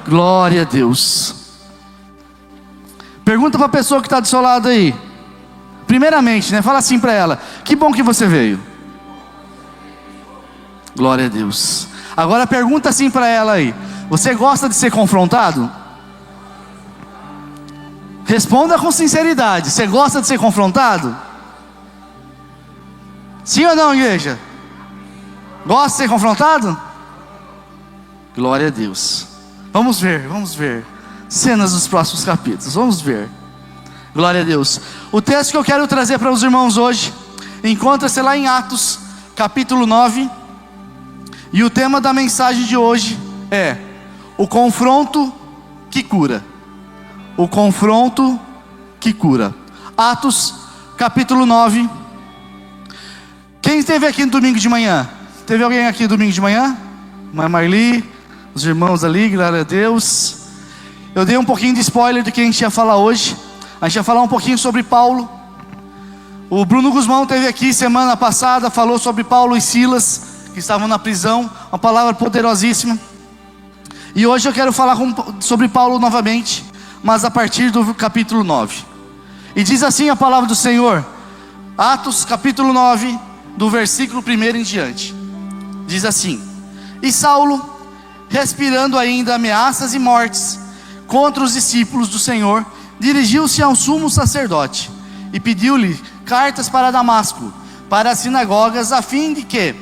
Glória a Deus. Pergunta para a pessoa que está do seu lado aí. Primeiramente, né? Fala assim para ela: que bom que você veio. Glória a Deus. Agora pergunta assim para ela aí: você gosta de ser confrontado? Responda com sinceridade. Você gosta de ser confrontado? Sim ou não, igreja? Gosta de ser confrontado? Glória a Deus. Vamos ver cenas dos próximos capítulos, vamos ver. Glória a Deus. O texto que eu quero trazer para os irmãos hoje encontra-se lá em Atos, capítulo 9. E o tema da mensagem de hoje é o confronto que cura. O confronto que cura. Atos, capítulo 9. Quem esteve aqui no domingo de manhã? Teve alguém aqui no domingo de manhã? Mãe Marli, os irmãos ali, glória a Deus. Eu dei um pouquinho de spoiler do que a gente ia falar hoje. A gente ia falar um pouquinho sobre Paulo. O Bruno Guzmão esteve aqui semana passada, falou sobre Paulo e Silas, que estavam na prisão, uma palavra poderosíssima. E hoje eu quero falar sobre Paulo novamente, mas a partir do capítulo 9. E diz assim a palavra do Senhor, Atos capítulo 9, do versículo 1 em diante. Diz assim: e Saulo, respirando ainda ameaças e mortes contra os discípulos do Senhor, dirigiu-se ao sumo sacerdote e pediu-lhe cartas para Damasco, para as sinagogas, a fim de que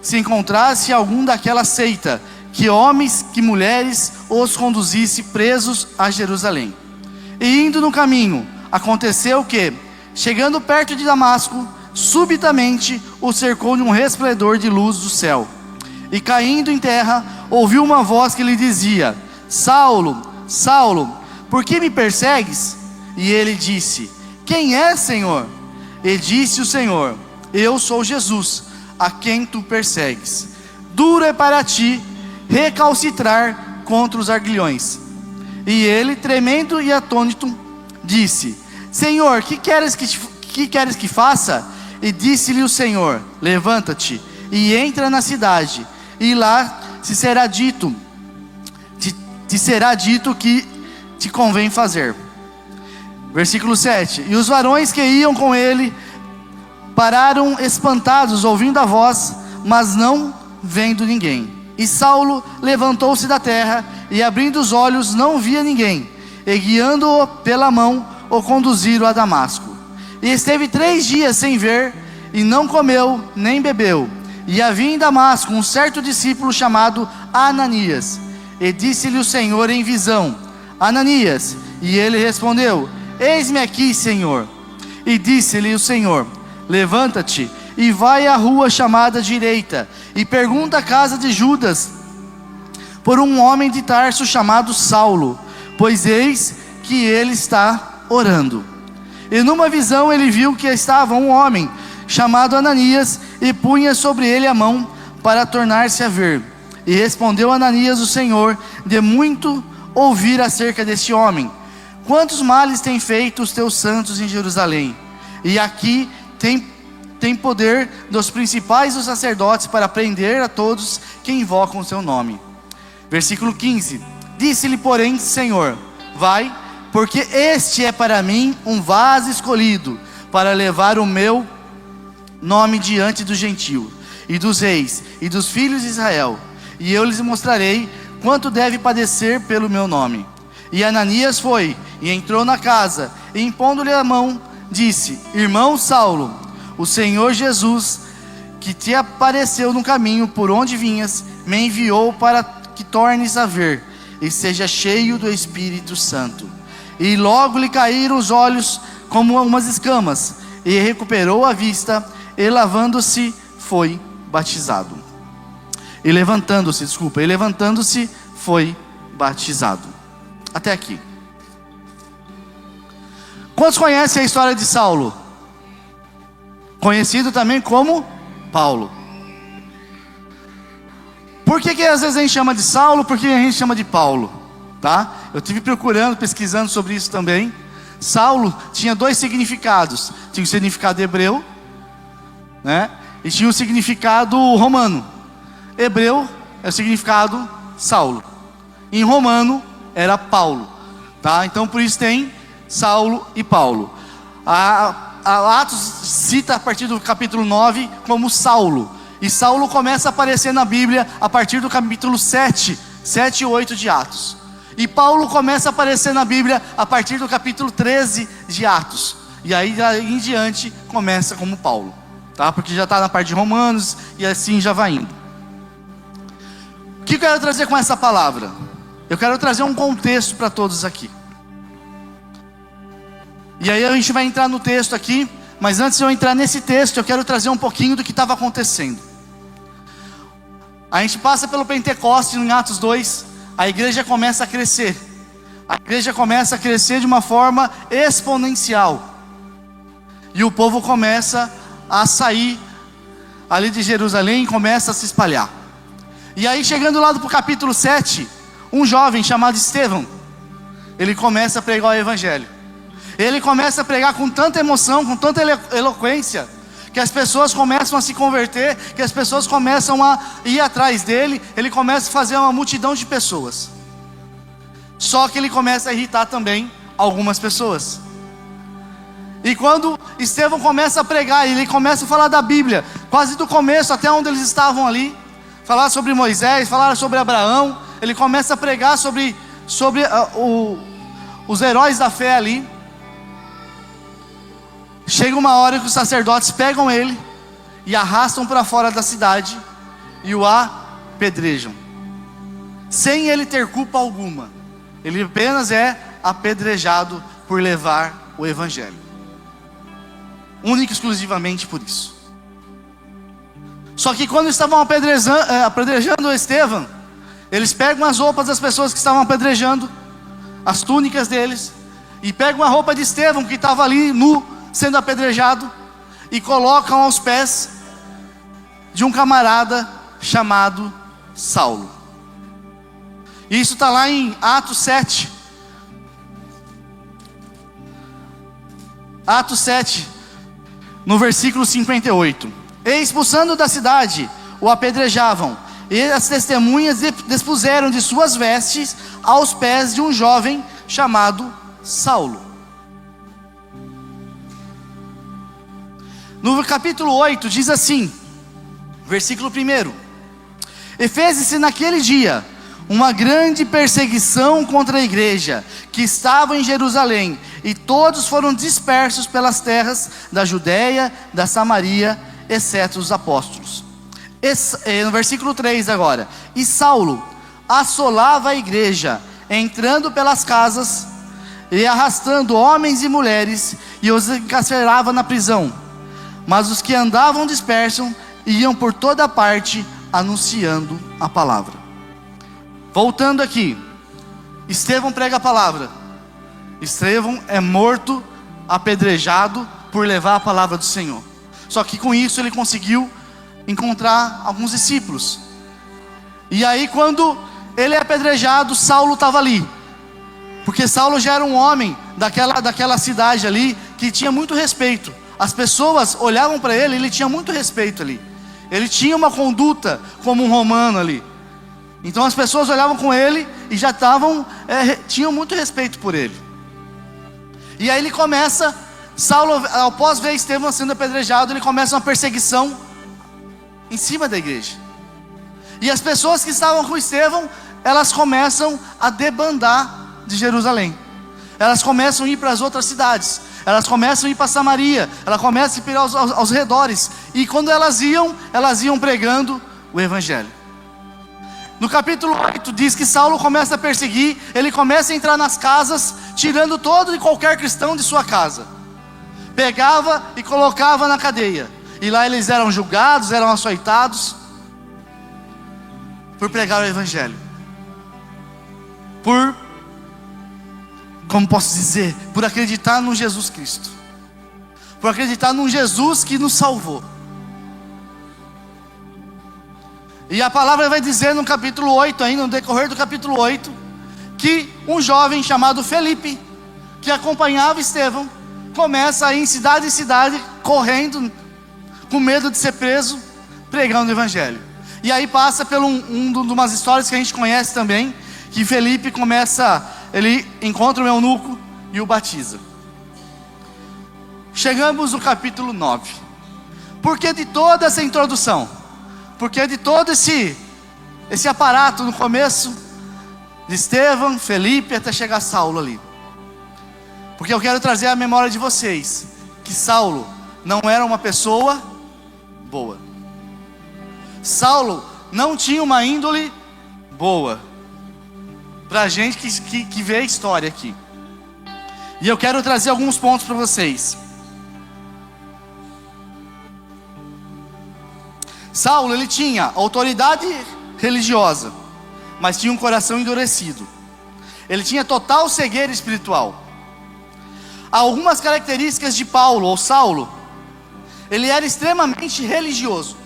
se encontrasse algum daquela seita, que homens, que mulheres os conduzisse presos a Jerusalém. E indo no caminho, aconteceu que, chegando perto de Damasco, subitamente o cercou de um resplendor de luz do céu. E caindo em terra, ouviu uma voz que lhe dizia: Saulo, Saulo, por que me persegues? E ele disse: quem é, Senhor? E disse o Senhor: eu sou Jesus, a quem tu persegues. Duro é para ti recalcitrar contra os aguilhões. E ele, tremendo e atônito, disse: Senhor, que queres que faça? E disse-lhe o Senhor: levanta-te e entra na cidade, e lá te será dito o que te convém fazer. Versículo 7. E os varões que iam com ele pararam espantados, ouvindo a voz, mas não vendo ninguém. E Saulo levantou-se da terra, e abrindo os olhos não via ninguém, e guiando-o pela mão, o conduziram a Damasco. E esteve 3 dias sem ver, e não comeu nem bebeu. E havia em Damasco um certo discípulo chamado Ananias. E disse-lhe o Senhor em visão: Ananias. E ele respondeu: eis-me aqui, Senhor. E disse-lhe o Senhor: levanta-te e vai à rua chamada direita, e pergunta à casa de Judas por um homem de Tarso chamado Saulo, pois eis que ele está orando. E numa visão ele viu que estava um homem chamado Ananias, e punha sobre ele a mão para tornar-se a ver. E respondeu Ananias o Senhor, de muito ouvir acerca deste homem: quantos males tem feito os teus santos em Jerusalém? E aqui tem poder dos principais dos sacerdotes para prender a todos que invocam o seu nome. Versículo 15. Disse-lhe, porém, Senhor: vai, porque este é para mim um vaso escolhido, para levar o meu nome diante do gentio, e dos reis, e dos filhos de Israel. E eu lhes mostrarei quanto deve padecer pelo meu nome. E Ananias foi, e entrou na casa, e impondo-lhe a mão, disse: irmão Saulo, o Senhor Jesus, que te apareceu no caminho por onde vinhas, me enviou para que tornes a ver, e seja cheio do Espírito Santo. E logo lhe caíram os olhos como umas escamas, e recuperou a vista, e lavando-se foi batizado. E levantando-se foi batizado. Até aqui. Quantos conhecem a história de Saulo? Conhecido também como Paulo. Por que às vezes a gente chama de Saulo? Por que a gente chama de Paulo? Tá? Eu estive procurando, pesquisando sobre isso também. Saulo tinha 2 significados. Tinha o significado hebreu, né? E tinha o significado romano. Hebreu é o significado Saulo. Em romano era Paulo, tá? Então por isso tem Saulo e Paulo. A Atos cita a partir do capítulo 9 como Saulo. E Saulo começa a aparecer na Bíblia a partir do capítulo 7 e 8 de Atos. E Paulo começa a aparecer na Bíblia a partir do capítulo 13 de Atos. E aí em diante começa como Paulo, tá? Porque já está na parte de Romanos e assim já vai indo. O que eu quero trazer com essa palavra? Eu quero trazer um contexto para todos aqui. E aí a gente vai entrar no texto aqui, mas antes de eu entrar nesse texto, eu quero trazer um pouquinho do que estava acontecendo. A gente passa pelo Pentecostes em Atos 2, a igreja começa a crescer. A igreja começa a crescer de uma forma exponencial. E o povo começa a sair ali de Jerusalém e começa a se espalhar. E aí chegando lá para o capítulo 7, um jovem chamado Estevão, ele começa a pregar o evangelho. Ele começa a pregar com tanta emoção, com tanta eloquência, que as pessoas começam a se converter, que as pessoas começam a ir atrás dele. Ele começa a fazer uma multidão de pessoas. Só que ele começa a irritar também algumas pessoas. E quando Estevão começa a pregar, ele começa a falar da Bíblia, quase do começo até onde eles estavam ali, falar sobre Moisés, falar sobre Abraão. Ele começa a pregar sobre os heróis da fé ali. Chega uma hora que os sacerdotes pegam ele e arrastam para fora da cidade e o apedrejam, sem ele ter culpa alguma. Ele apenas é apedrejado por levar o evangelho, única e exclusivamente por isso. Só que quando estavam apedrejando Estevão, eles pegam as roupas das pessoas que estavam apedrejando, as túnicas deles, e pegam a roupa de Estevão que estava ali nu, sendo apedrejado, e colocam aos pés de um camarada chamado Saulo. E isso está lá em Atos 7. Atos 7, no versículo 58. E expulsando da cidade, o apedrejavam, e as testemunhas despuseram de suas vestes aos pés de um jovem chamado Saulo. No capítulo 8 diz assim, versículo 1: E fez-se naquele dia uma grande perseguição contra a igreja que estava em Jerusalém, e todos foram dispersos pelas terras da Judéia, da Samaria, exceto os apóstolos. No versículo 3 agora: E Saulo assolava a igreja, entrando pelas casas e arrastando homens e mulheres, e os encarcerava na prisão. Mas os que andavam dispersos iam por toda parte anunciando a palavra. Voltando aqui, Estevão prega a palavra. Estevão é morto, apedrejado por levar a palavra do Senhor. Só que com isso ele conseguiu encontrar alguns discípulos. E aí quando ele é apedrejado, Saulo estava ali. Porque Saulo já era um homem daquela cidade ali, que tinha muito respeito. As pessoas olhavam para ele, ele tinha muito respeito ali. Ele tinha uma conduta como um romano ali. Então as pessoas olhavam com ele e já tinham muito respeito por ele. E aí ele começa, Saulo, após ver Estevão sendo apedrejado, ele começa uma perseguição em cima da igreja. E as pessoas que estavam com Estevão, elas começam a debandar de Jerusalém. Elas começam a ir para as outras cidades. Elas começam a ir para Samaria. Elas começam a ir aos redores. E quando elas iam pregando o evangelho. No capítulo 8 diz que Saulo começa a perseguir. Ele começa a entrar nas casas, tirando todo e qualquer cristão de sua casa. Pegava e colocava na cadeia. E lá eles eram julgados, eram açoitados por pregar o evangelho. Como posso dizer? Por acreditar no Jesus Cristo. Por acreditar num Jesus que nos salvou. E a palavra vai dizer no capítulo 8 ainda, no decorrer do capítulo 8, que um jovem chamado Felipe, que acompanhava Estevão, começa a ir em cidade, correndo, com medo de ser preso, pregando o evangelho. E aí passa por umas histórias que a gente conhece também, que Felipe ele encontra o eunuco e o batiza. Chegamos no capítulo 9. Por que de toda essa introdução? Por que de todo esse aparato no começo, de Estevão, Felipe, até chegar Saulo ali? Porque eu quero trazer à memória de vocês que Saulo não era uma pessoa boa. Saulo não tinha uma índole boa. Para a gente que vê a história aqui. E eu quero trazer alguns pontos para vocês. Saulo, ele tinha autoridade religiosa, mas tinha um coração endurecido. Ele tinha total cegueira espiritual. Algumas características de Paulo ou Saulo: ele era extremamente religioso.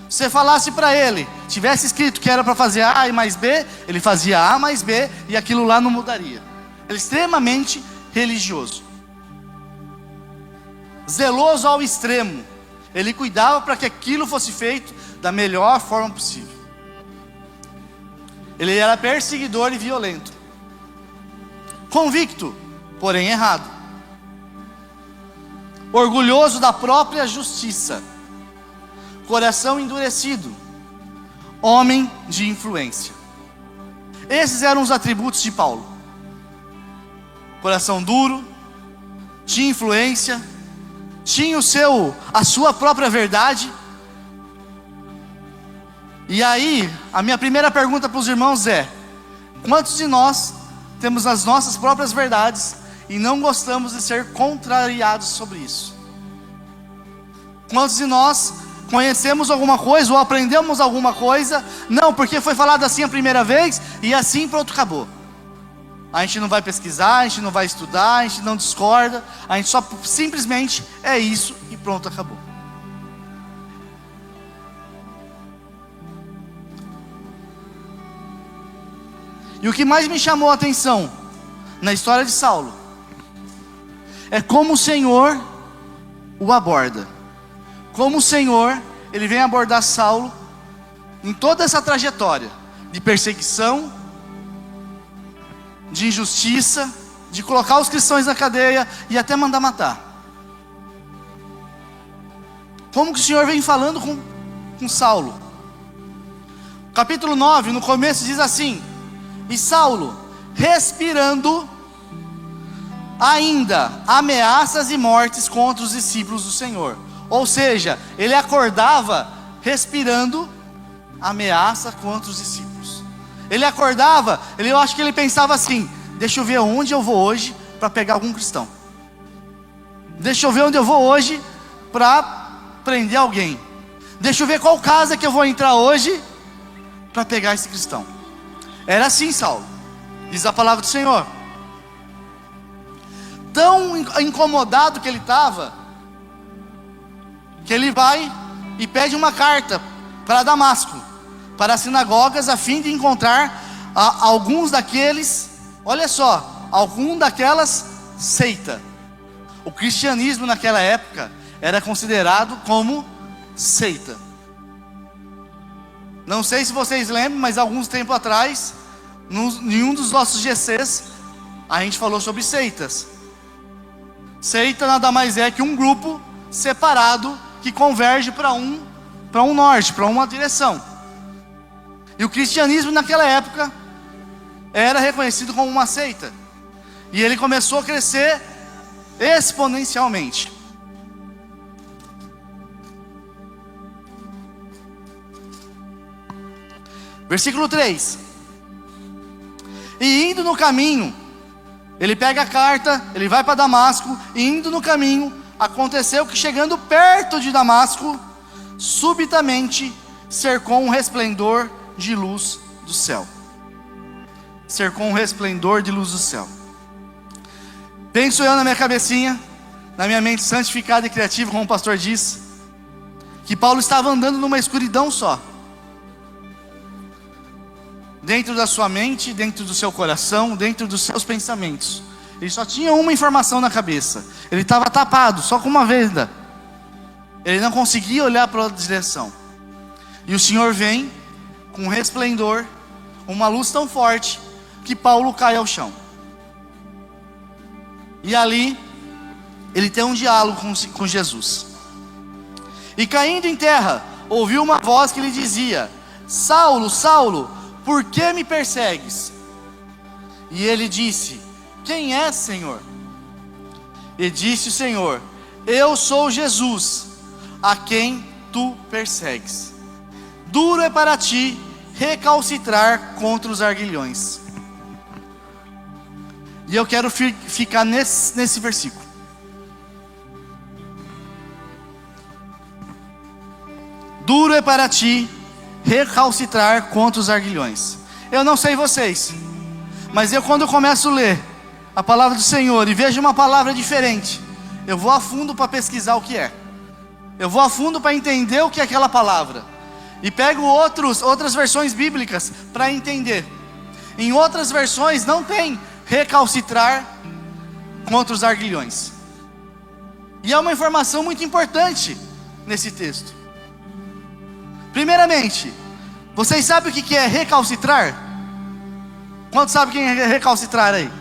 Se você falasse para ele, tivesse escrito que era para fazer A e mais B, ele fazia A mais B e aquilo lá não mudaria. Ele é extremamente religioso, zeloso ao extremo. Ele cuidava para que aquilo fosse feito da melhor forma possível. Ele era perseguidor e violento, convicto, porém errado, orgulhoso da própria justiça, coração endurecido, homem de influência. Esses eram os atributos de Paulo: coração duro, tinha influência, tinha a sua própria verdade. E aí, a minha primeira pergunta para os irmãos é: quantos de nós temos as nossas próprias verdades e não gostamos de ser contrariados sobre isso? Quantos de nós conhecemos alguma coisa ou aprendemos alguma coisa, não, porque foi falado assim a primeira vez e assim pronto, acabou. A gente não vai pesquisar, a gente não vai estudar, a gente não discorda, a gente só simplesmente é isso e pronto, acabou. E o que mais me chamou a atenção na história de Saulo é como o Senhor o aborda. Como o Senhor, ele vem abordar Saulo em toda essa trajetória de perseguição, de injustiça, de colocar os cristãos na cadeia e até mandar matar. Como que o Senhor vem falando com Saulo? Capítulo 9, no começo diz assim: e Saulo, respirando ainda ameaças e mortes contra os discípulos do Senhor. Ou seja, ele acordava respirando ameaça contra os discípulos. Ele acordava, eu acho que ele pensava assim: deixa eu ver onde eu vou hoje para pegar algum cristão. Deixa eu ver onde eu vou hoje para prender alguém. Deixa eu ver qual casa que eu vou entrar hoje para pegar esse cristão. Era assim Saulo, diz a palavra do Senhor. Tão incomodado que ele estava, que ele vai e pede uma carta para Damasco, para as sinagogas, a fim de encontrar alguns daqueles, olha só, algum daquelas seita. O cristianismo naquela época era considerado como seita. Não sei se vocês lembram, mas alguns tempos atrás, em um dos nossos GCs, a gente falou sobre seitas. Seita nada mais é que um grupo separado que converge para um norte, para uma direção. E o cristianismo naquela época era reconhecido como uma seita. E ele começou a crescer exponencialmente. Versículo 3. E indo no caminho, ele pega a carta, ele vai para Damasco, e indo no caminho, aconteceu que chegando perto de Damasco, subitamente cercou um resplendor de luz do céu. Cercou um resplendor de luz do céu. Penso eu na minha cabecinha, na minha mente santificada e criativa, como o pastor diz, que Paulo estava andando numa escuridão só. Dentro da sua mente, dentro do seu coração, dentro dos seus pensamentos. Ele só tinha uma informação na cabeça. Ele estava tapado, só com uma venda. Ele não conseguia olhar para outra direção. E o Senhor vem com resplendor, uma luz tão forte que Paulo cai ao chão. E ali ele tem um diálogo com Jesus. E caindo em terra, ouviu uma voz que lhe dizia: Saulo, Saulo, por que me persegues? E ele disse: quem és, Senhor? E disse o Senhor: eu sou Jesus, a quem tu persegues. Duro é para ti recalcitrar contra os arguilhões. E eu quero ficar nesse versículo. Duro é para ti recalcitrar contra os arguilhões. Eu não sei vocês, mas quando eu começo a ler a palavra do Senhor e vejo uma palavra diferente, eu vou a fundo para pesquisar o que é. Eu vou a fundo para entender o que é aquela palavra. E pego outras versões bíblicas para entender. Em outras versões não tem recalcitrar contra os arguilhões. E é uma informação muito importante nesse texto. Primeiramente, vocês sabem o que é recalcitrar? Quantos sabem quem é recalcitrar aí?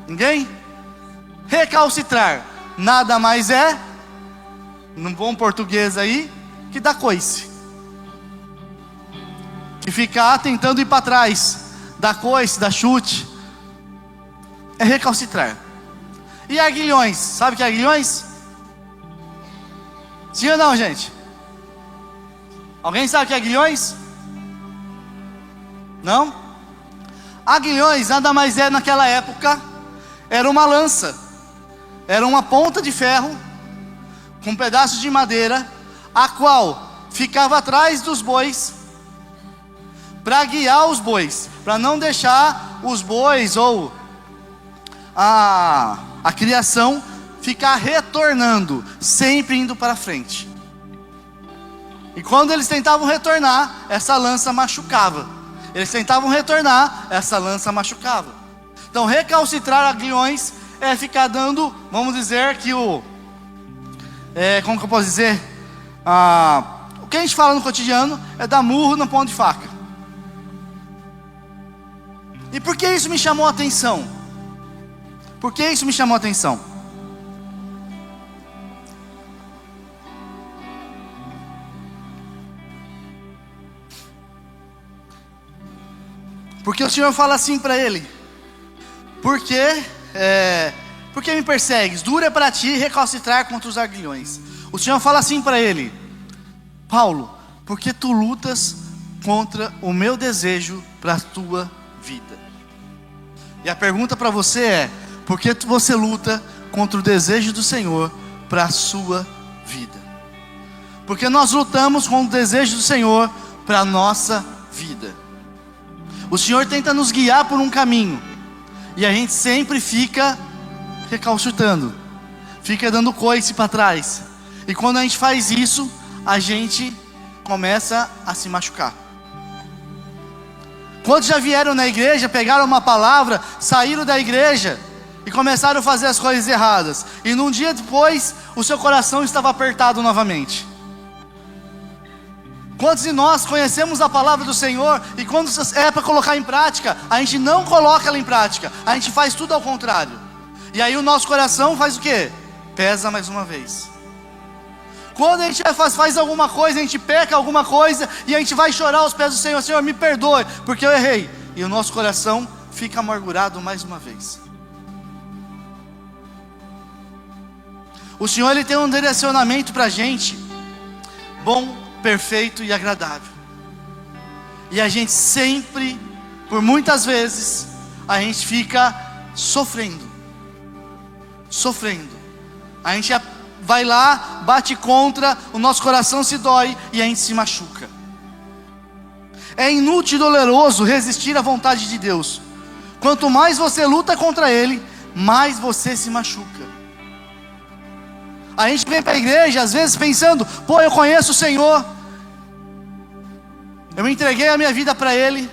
Ninguém? Recalcitrar nada mais é, num bom português aí, que dar coice. Que ficar tentando ir para trás, dar coice, dar chute. É recalcitrar. E arguilhões? Sabe o que é arguilhões? Sim ou não, gente? Alguém sabe o que é aguilhões? Não? Aguilhões nada mais é, naquela época, era uma lança. Era uma ponta de ferro com um pedaço de madeira, a qual ficava atrás dos bois, para guiar os bois, para não deixar os bois ou a criação ficar retornando, sempre indo para frente. E quando eles tentavam retornar, essa lança machucava. Eles tentavam retornar, essa lança machucava. Então recalcitrar aguilhões é ficar dando, vamos dizer que como que eu posso dizer? O que a gente fala no cotidiano é dar murro na ponta de faca. E por que isso me chamou a atenção? Por que isso me chamou a atenção? Porque o Senhor fala assim para ele: por que me persegues? Duro é para ti recalcitrar contra os aguilhões. O Senhor fala assim para ele: Paulo, porque tu lutas contra o meu desejo para a tua vida. E a pergunta para você é: por que você luta contra o desejo do Senhor para a sua vida? Porque nós lutamos com o desejo do Senhor para a nossa vida. O Senhor tenta nos guiar por um caminho, e a gente sempre fica recalcitrando, fica dando coice para trás. E quando a gente faz isso, a gente começa a se machucar. Quantos já vieram na igreja, pegaram uma palavra, saíram da igreja e começaram a fazer as coisas erradas, e num dia depois o seu coração estava apertado novamente? Quantos de nós conhecemos a palavra do Senhor e quando é para colocar em prática, a gente não coloca ela em prática, a gente faz tudo ao contrário. E aí o nosso coração faz o quê? Pesa mais uma vez. Quando a gente faz alguma coisa, a gente peca alguma coisa e a gente vai chorar aos pés do Senhor: Senhor, me perdoe, porque eu errei. E o nosso coração fica amargurado mais uma vez. O Senhor, Ele tem um direcionamento para a gente, bom, perfeito e agradável. E a gente sempre, por muitas vezes, a gente fica sofrendo. A gente vai lá, bate contra, o nosso coração se dói e a gente se machuca. É inútil e doloroso resistir à vontade de Deus. Quanto mais você luta contra Ele, mais você se machuca. A gente vem para a igreja às vezes pensando: pô, eu conheço o Senhor, eu me entreguei a minha vida para Ele,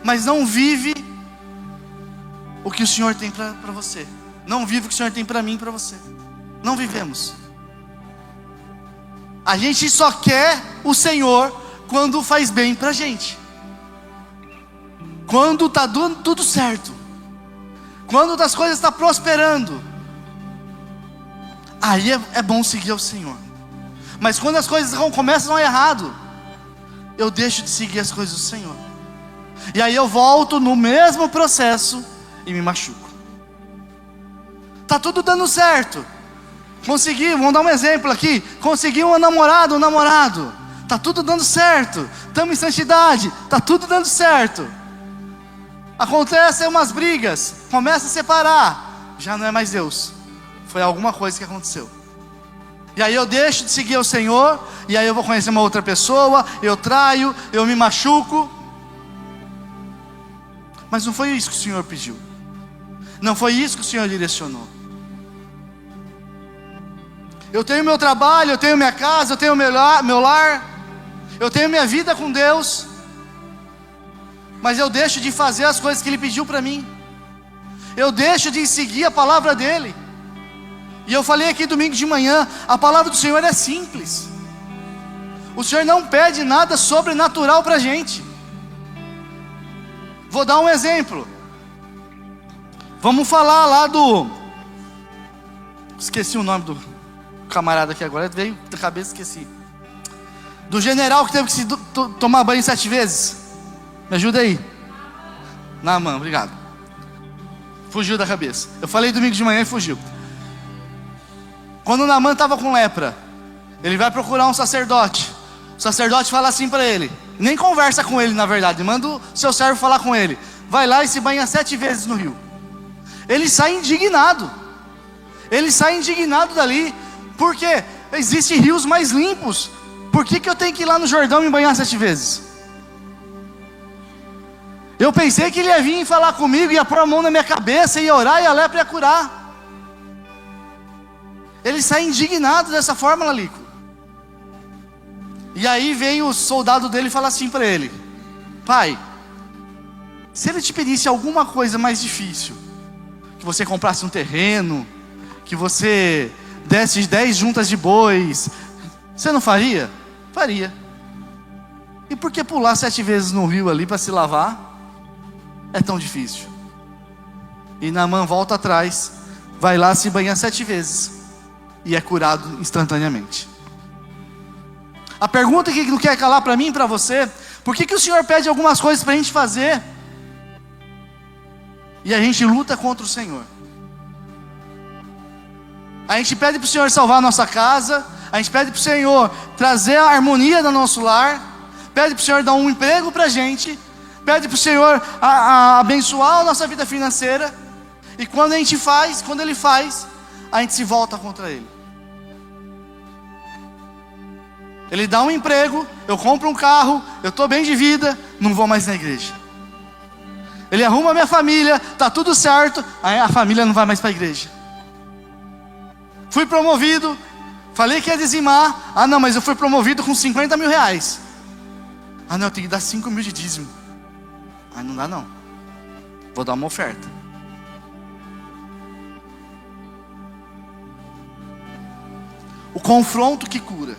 mas não vive o que o Senhor tem para você. Não vive o que o Senhor tem para mim e para você. Não vivemos. A gente só quer o Senhor quando faz bem pra gente. Quando está dando tudo certo, quando as coisas estão prosperando, aí é bom seguir ao Senhor. Mas quando as coisas começam a errado, eu deixo de seguir as coisas do Senhor. E aí eu volto no mesmo processo e me machuco. Está tudo dando certo. Consegui, vamos dar um exemplo aqui. Consegui um namorado. Está tudo dando certo. Estamos em santidade. Está tudo dando certo. Acontecem umas brigas, começa a separar, já não é mais Deus, foi alguma coisa que aconteceu. E aí eu deixo de seguir o Senhor, e aí eu vou conhecer uma outra pessoa, eu traio, eu me machuco. Mas não foi isso que o Senhor pediu, não foi isso que o Senhor direcionou. Eu tenho meu trabalho, eu tenho minha casa, eu tenho meu lar, eu tenho minha vida com Deus, mas eu deixo de fazer as coisas que Ele pediu para mim. Eu deixo de seguir a palavra dEle. E eu falei aqui domingo de manhã, a palavra do Senhor é simples. O Senhor não pede nada sobrenatural para a gente. Vou dar um exemplo. Vamos falar lá do... Esqueci o nome do camarada aqui agora, veio da cabeça, esqueci. Do general que teve que se tomar banho 7 vezes. Me ajuda aí. Naamã, obrigado. Fugiu da cabeça. Eu falei domingo de manhã e fugiu. Quando o Naamã estava com lepra, ele vai procurar um sacerdote. O sacerdote fala assim para ele, nem conversa com ele na verdade, manda o seu servo falar com ele. Vai lá e se banha 7 vezes no rio. Ele sai indignado. Ele sai indignado dali. Porque existem rios mais limpos. Por que eu tenho que ir lá no Jordão e me banhar 7 vezes? Eu pensei que ele ia vir falar comigo, ia pôr a mão na minha cabeça, ia orar e a lepra ia curar. Ele sai indignado dessa forma, Lalico. E aí vem o soldado dele e fala assim para ele: pai, se ele te pedisse alguma coisa mais difícil, que você comprasse um terreno, que você desse 10 juntas de bois, você não faria? Faria. E por que pular 7 vezes no rio ali para se lavar é tão difícil? E Naamã volta atrás, vai lá se banhar 7 vezes e é curado instantaneamente. A pergunta que não quer calar para mim e para você: por que o Senhor pede algumas coisas para a gente fazer e a gente luta contra o Senhor? A gente pede para o Senhor salvar a nossa casa, a gente pede para o Senhor trazer a harmonia no nosso lar, pede para o Senhor dar um emprego para a gente, pede para o Senhor a abençoar a nossa vida financeira, e quando a gente faz, quando Ele faz, a gente se volta contra Ele. Ele dá um emprego, eu compro um carro, eu estou bem de vida, não vou mais na igreja. Ele arruma a minha família, está tudo certo, aí a família não vai mais para a igreja. Fui promovido, falei que ia dizimar, ah não, mas eu fui promovido com 50 mil reais. Ah não, eu tenho que dar 5 mil de dízimo. Ah, não dá não, vou dar uma oferta. O confronto que cura.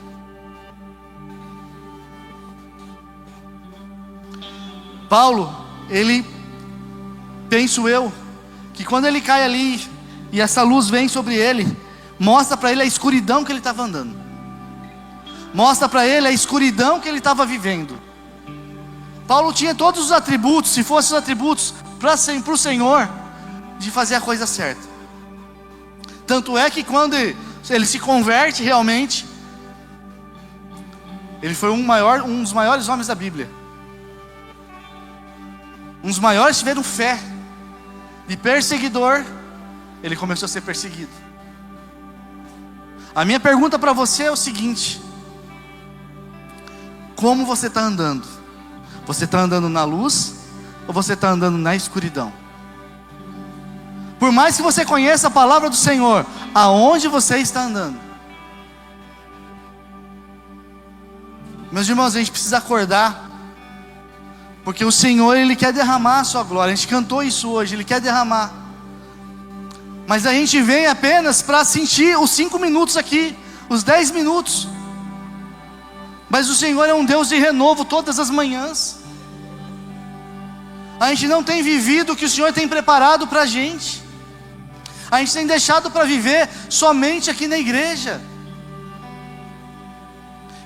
Paulo, ele, penso eu, que quando ele cai ali e essa luz vem sobre ele, mostra para ele a escuridão que ele estava andando, mostra para ele a escuridão que ele estava vivendo. Paulo tinha todos os atributos, se fossem os atributos para o Senhor, de fazer a coisa certa. Tanto é que quando ele se converte realmente, ele foi um dos maiores homens da Bíblia. Um dos maiores tiveram fé. De perseguidor, ele começou a ser perseguido. A minha pergunta para você é o seguinte: como você está andando? Você está andando na luz ou você está andando na escuridão? Por mais que você conheça a palavra do Senhor, aonde você está andando? Meus irmãos, a gente precisa acordar, porque o Senhor, Ele quer derramar a sua glória. A gente cantou isso hoje, Ele quer derramar. Mas a gente vem apenas para sentir os 5 minutos aqui, os 10 minutos. Mas o Senhor é um Deus de renovo todas as manhãs. A gente não tem vivido o que o Senhor tem preparado para a gente. A gente tem deixado para viver somente aqui na igreja.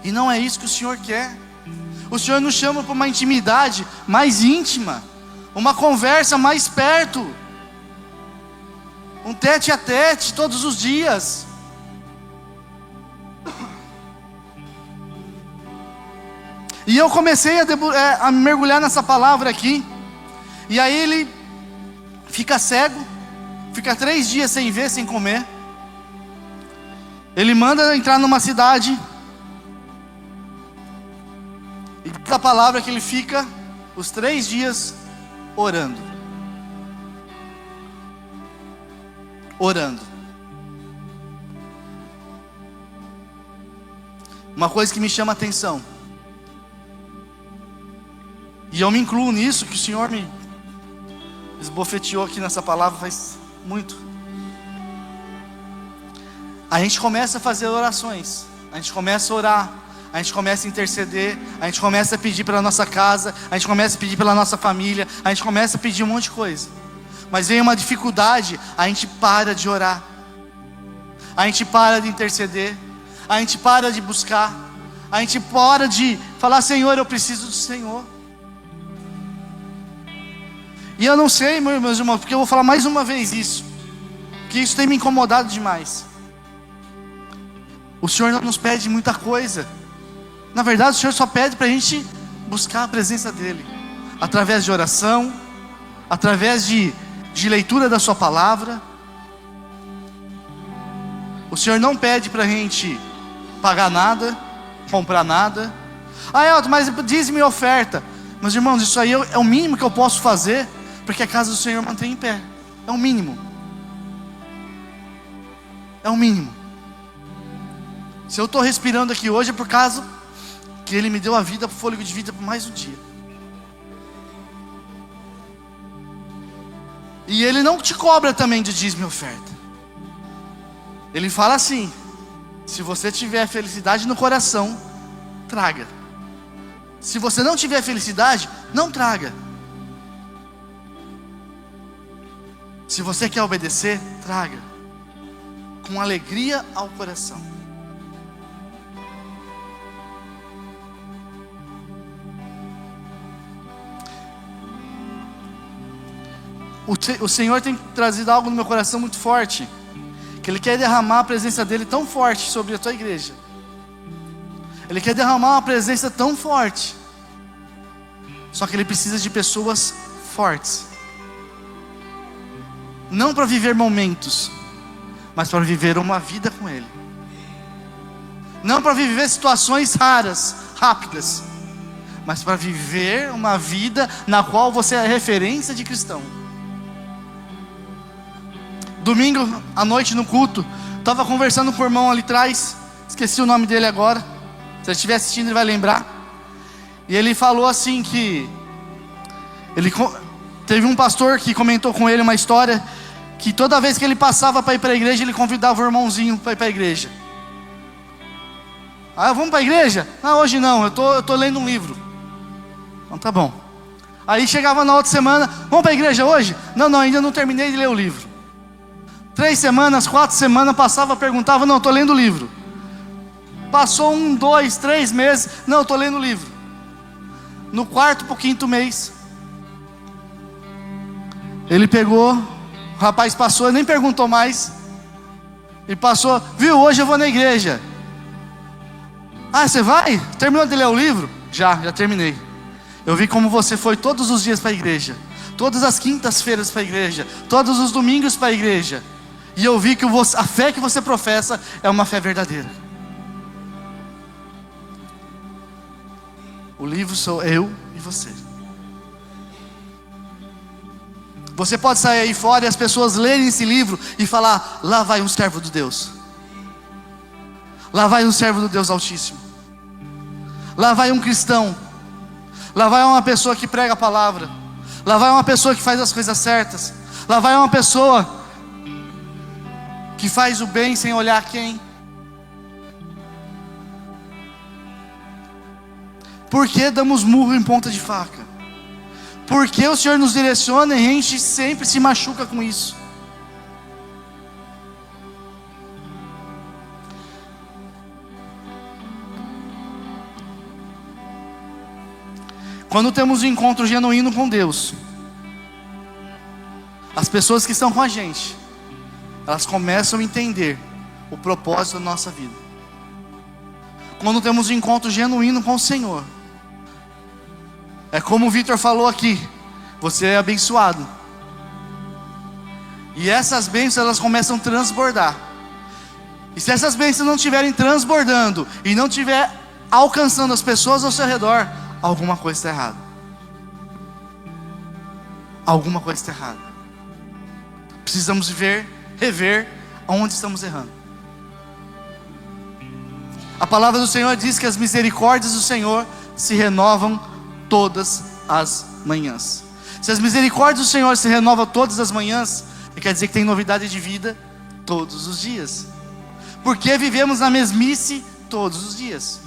E não é isso que o Senhor quer. O Senhor nos chama para uma intimidade mais íntima, uma conversa mais perto, um tete a tete todos os dias. E eu comecei a mergulhar nessa palavra aqui. E aí ele fica cego, fica 3 dias sem ver, sem comer. Ele manda entrar numa cidade. E diz a palavra que ele fica os 3 dias orando. Orando. Uma coisa que me chama a atenção, e eu me incluo nisso, que o Senhor me esbofeteou aqui nessa palavra faz muito. A gente começa a fazer orações, a gente começa a orar, a gente começa a interceder, a gente começa a pedir pela nossa casa, a gente começa a pedir pela nossa família, a gente começa a pedir um monte de coisa. Mas vem uma dificuldade, a gente para de orar, a gente para de interceder, a gente para de buscar, a gente para de falar: Senhor, eu preciso do Senhor. E eu não sei, meus irmãos, porque eu vou falar mais uma vez isso, que isso tem me incomodado demais. O Senhor não nos pede muita coisa. Na verdade, o Senhor só pede para a gente buscar a presença dEle, através de oração, através de leitura da sua palavra. O Senhor não pede para a gente pagar nada, comprar nada. Ah, Elton, mas dízimo e oferta. Meus irmãos, isso aí é o mínimo que eu posso fazer, porque a casa do Senhor mantém em pé. É o mínimo. É o mínimo. Se eu estou respirando aqui hoje é por causa que Ele me deu a vida, o fôlego de vida por mais um dia. E Ele não te cobra também de dízimo e oferta. Ele fala assim: se você tiver felicidade no coração, traga. Se você não tiver felicidade, não traga. Se você quer obedecer, traga com alegria ao coração. O Senhor tem trazido algo no meu coração muito forte, que Ele quer derramar a presença dEle tão forte sobre a tua igreja. Ele quer derramar uma presença tão forte, só que Ele precisa de pessoas fortes, não para viver momentos, mas para viver uma vida com Ele. Não para viver situações raras, rápidas, mas para viver uma vida na qual você é a referência de cristão. Domingo à noite no culto, estava conversando com o irmão ali atrás, esqueci o nome dele agora, se ele estiver assistindo ele vai lembrar. E ele falou assim que teve um pastor que comentou com ele uma história, que toda vez que ele passava para ir para a igreja, ele convidava o irmãozinho para ir para a igreja. Ah, vamos para a igreja? Não, hoje não, eu tô lendo um livro. Então tá bom. Aí chegava na outra semana: vamos para a igreja hoje? Não, ainda não terminei de ler o livro. 3 semanas, 4 semanas, passava, perguntava: não, estou lendo o livro. Passou 1, 2, 3 meses: não, estou lendo o livro. No 4º para o 5º mês, ele pegou, o rapaz passou, nem perguntou mais, e passou: viu, hoje eu vou na igreja. Ah, você vai? Terminou de ler o livro? Já terminei. Eu vi como você foi todos os dias para a igreja, todas as quintas-feiras para a igreja, todos os domingos para a igreja. E eu vi que a fé que você professa é uma fé verdadeira. O livro sou eu e você. Você pode sair aí fora e as pessoas lerem esse livro e falar: lá vai um servo de Deus. Lá vai um servo do Deus Altíssimo. Lá vai um cristão. Lá vai uma pessoa que prega a palavra. Lá vai uma pessoa que faz as coisas certas. Lá vai uma pessoa que faz o bem sem olhar quem. Por que damos murro em ponta de faca? Por que o Senhor nos direciona e a gente sempre se machuca com isso? Quando temos um encontro genuíno com Deus, as pessoas que estão com a gente, elas começam a entender o propósito da nossa vida. Quando temos um encontro genuíno com o Senhor, é como o Vitor falou aqui, você é abençoado. E essas bênçãos, elas começam a transbordar. E se essas bênçãos não estiverem transbordando, e não estiver alcançando as pessoas ao seu redor, alguma coisa está errada. Alguma coisa está errada. Precisamos rever aonde estamos errando. A palavra do Senhor diz que as misericórdias do Senhor se renovam todas as manhãs. Se as misericórdias do Senhor se renovam todas as manhãs, quer dizer que tem novidade de vida todos os dias. Porque vivemos na mesmice todos os dias?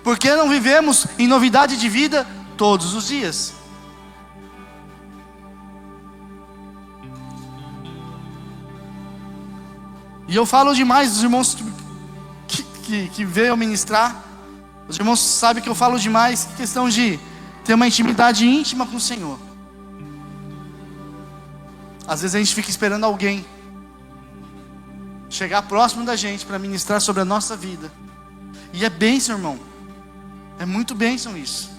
Por que não vivemos em novidade de vida todos os dias? E eu falo demais, os irmãos que veio ministrar, os irmãos sabem que eu falo demais, questão de ter uma intimidade íntima com o Senhor. Às vezes a gente fica esperando alguém chegar próximo da gente para ministrar sobre a nossa vida. E é bênção, irmão. É muito bênção isso.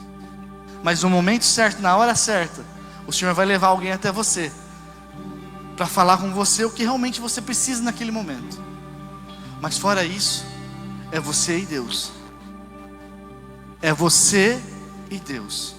Mas no momento certo, na hora certa, o Senhor vai levar alguém até você para falar com você o que realmente você precisa naquele momento. Mas fora isso, é você e Deus. É você e Deus.